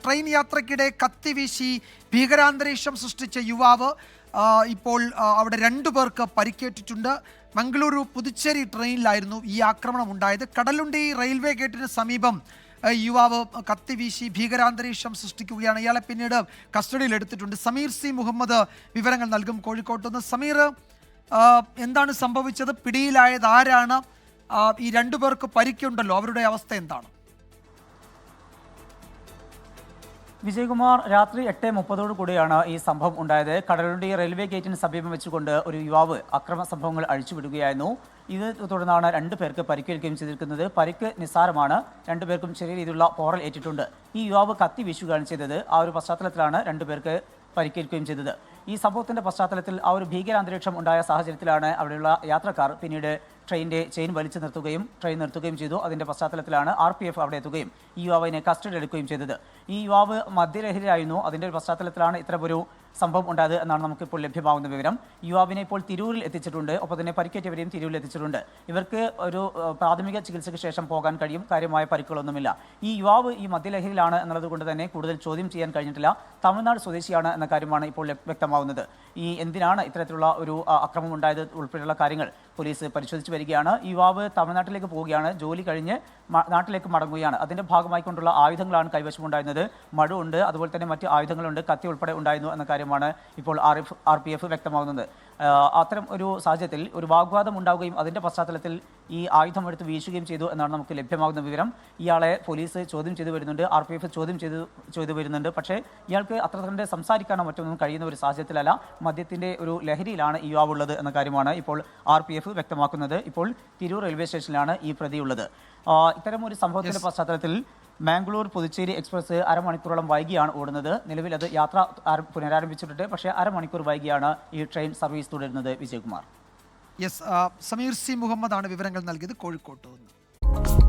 Train യാത്രയ്ക്കിടെ കത്തിവീശി ഭീകരാന്തരീക്ഷം സൃഷ്ടിച്ച യുവാവ് ഇപ്പോൾ അവിടെ 2 പേർക്ക് പരിക്കേറ്റിട്ടുണ്ട്. മംഗളൂരു പുതുച്ചേരി ട്രെയിനിലായിരുന്നു ഈ ആക്രമണം ഉണ്ടായത്. കടലുണ്ടി റെയിൽവേ ഗേറ്റിന് സമീപം യുവാവ് കത്തിവീശി ഭീകരാന്തരീക്ഷം സൃഷ്ടിക്കുകയാണ്. ഇയാളെ പിന്നീട് കസ്റ്റഡിയിൽ എടുത്തിട്ടുണ്ട്. സമീർ സി മുഹമ്മദ് വിവരങ്ങൾ നൽകും കോഴിക്കോട്ടുനിന്ന്. സമീർ, എന്താണ് സംഭവിച്ചത്? പിടിയിലായത് ആരാണ്? ഈ 2 പേർക്ക് പരിക്കുണ്ടല്ലോ, അവരുടെ അവസ്ഥ എന്താണ്? വിജയകുമാർ, രാത്രി 8:30 കൂടിയാണ് ഈ സംഭവം ഉണ്ടായത്. കടലുണ്ടി റെയിൽവേ ഗേറ്റിന് സമീപം വെച്ചുകൊണ്ട് ഒരു യുവാവ് അക്രമ സംഭവങ്ങൾ അഴിച്ചുവിടുകയായിരുന്നു. ഇത് തുടർന്നാണ് 2 പേർക്ക് പരിക്കേൽക്കുകയും ചെയ്തിരിക്കുന്നത്. പരിക്ക് നിസ്സാരമാണ്. 2 പേർക്കും ചെറിയ രീതിയിലുള്ള പോറൽ ഏറ്റിട്ടുണ്ട്. ഈ യുവാവ് കത്തി വീശുകയാണ് ചെയ്തത്. ആ ഒരു പശ്ചാത്തലത്തിലാണ് 2 പേർക്ക് പരിക്കേൽക്കുകയും ചെയ്തത്. ഈ സംഭവത്തിന്റെ പശ്ചാത്തലത്തിൽ ആ ഒരു ഭീകരാന്തരീക്ഷം ഉണ്ടായ സാഹചര്യത്തിലാണ് അവിടെയുള്ള യാത്രക്കാർ പിന്നീട് ട്രെയിനിന്റെ ചെയിൻ വലിച്ചു നിർത്തുകയും ട്രെയിൻ നിർത്തുകയും ചെയ്തു. അതിന്റെ പശ്ചാത്തലത്തിലാണ് RPF അവിടെ എത്തുകയും ഈ യുവാവിനെ കസ്റ്റഡി എടുക്കുകയും ചെയ്തത്. ഈ യുവാവ് മദ്യലഹരിയായിരുന്നു. അതിന്റെ ഒരു പശ്ചാത്തലത്തിലാണ് ഇത്തരമൊരു സംഭവം ഉണ്ടായത് എന്നാണ് നമുക്കിപ്പോൾ ലഭ്യമാകുന്ന വിവരം. യുവാവിനെ ഇപ്പോൾ തിരൂരിൽ എത്തിച്ചിട്ടുണ്ട്. ഒപ്പം തന്നെ പരിക്കേറ്റവരെയും തിരൂരിൽ എത്തിച്ചിട്ടുണ്ട്. ഇവർക്ക് ഒരു പ്രാഥമിക ചികിത്സയ്ക്ക് ശേഷം പോകാൻ കഴിയും. കാര്യമായ പരിക്കുകളൊന്നുമില്ല. ഈ യുവാവ് ഈ മദ്യലഹരിയിലാണ് എന്നുള്ളത് കൊണ്ട് തന്നെ കൂടുതൽ ചോദ്യം ചെയ്യാൻ കഴിഞ്ഞിട്ടില്ല. തമിഴ്നാട് സ്വദേശിയാണ് എന്ന കാര്യമാണ് ഇപ്പോൾ വ്യക്തമാകുന്നത്. ഈ എന്തിനാണ് ഇത്തരത്തിലുള്ള ഒരു അക്രമം ഉണ്ടായത് ഉൾപ്പെടെയുള്ള കാര്യങ്ങൾ പോലീസ് പരിശോധിച്ച് വരികയാണ്. ഈ യുവാവ് തമിഴ്നാട്ടിലേക്ക് പോവുകയാണ്. ജോലി കഴിഞ്ഞ് നാട്ടിലേക്ക് മടങ്ങുകയാണ്. അതിന്റെ ഭാഗമായിക്കൊണ്ടുള്ള ആയുധങ്ങളാണ് കൈവശമുണ്ടായിരുന്നത്. മടുണ്ട്, അതുപോലെ തന്നെ മറ്റ് ആയുധങ്ങളുണ്ട്, കത്തി ഉൾപ്പെടെ ഉണ്ടായിരുന്നു എന്ന കാര്യമാണ് ഇപ്പോൾ RPF വ്യക്തമാകുന്നത്. അത്തരം ഒരു സാഹചര്യത്തിൽ ഒരു വാഗ്വാദം ഉണ്ടാവുകയും അതിന്റെ പശ്ചാത്തലത്തിൽ ഈ ആയുധം എടുത്ത് വീശുകയും ചെയ്തു എന്നാണ് നമുക്ക് ലഭ്യമാകുന്ന വിവരം. ഇയാളെ പോലീസ് ചോദ്യം ചെയ്തു വരുന്നുണ്ട്. RPF ചോദ്യം ചെയ്തു വരുന്നുണ്ട്. പക്ഷേ ഇയാൾക്ക് അത്ര തന്നെ സംസാരിക്കാനോ മറ്റൊന്നും കഴിയുന്ന ഒരു സാഹചര്യത്തിലല്ല. മദ്യത്തിന്റെ ഒരു ലഹരിയിലാണ് ഈ യുവാവുള്ളത് എന്ന കാര്യമാണ് ഇപ്പോൾ RPF വ്യക്തമാക്കുന്നത്. ഇപ്പോൾ തിരൂർ റെയിൽവേ സ്റ്റേഷനിലാണ് ഈ പ്രതിയുള്ളത്. ഇത്തരം ഒരു സംഭവത്തിന്റെ പശ്ചാത്തലത്തിൽ മംഗളൂർ പുതുച്ചേരി എക്സ്പ്രസ് അരമണിക്കൂറോളം വൈകിയാണ് ഓടുന്നത്. നിലവിൽ അത് യാത്ര പുനരാരംഭിച്ചിട്ടുണ്ട്. പക്ഷേ അരമണിക്കൂർ വൈകിയാണ് ഈ ട്രെയിൻ സർവീസ് തുടരുന്നത്. വിജയകുമാർ. സമീർ സി മുഹമ്മദ് ആണ് വിവരങ്ങൾ നൽകിയത് കോഴിക്കോട്ട് നിന്ന്.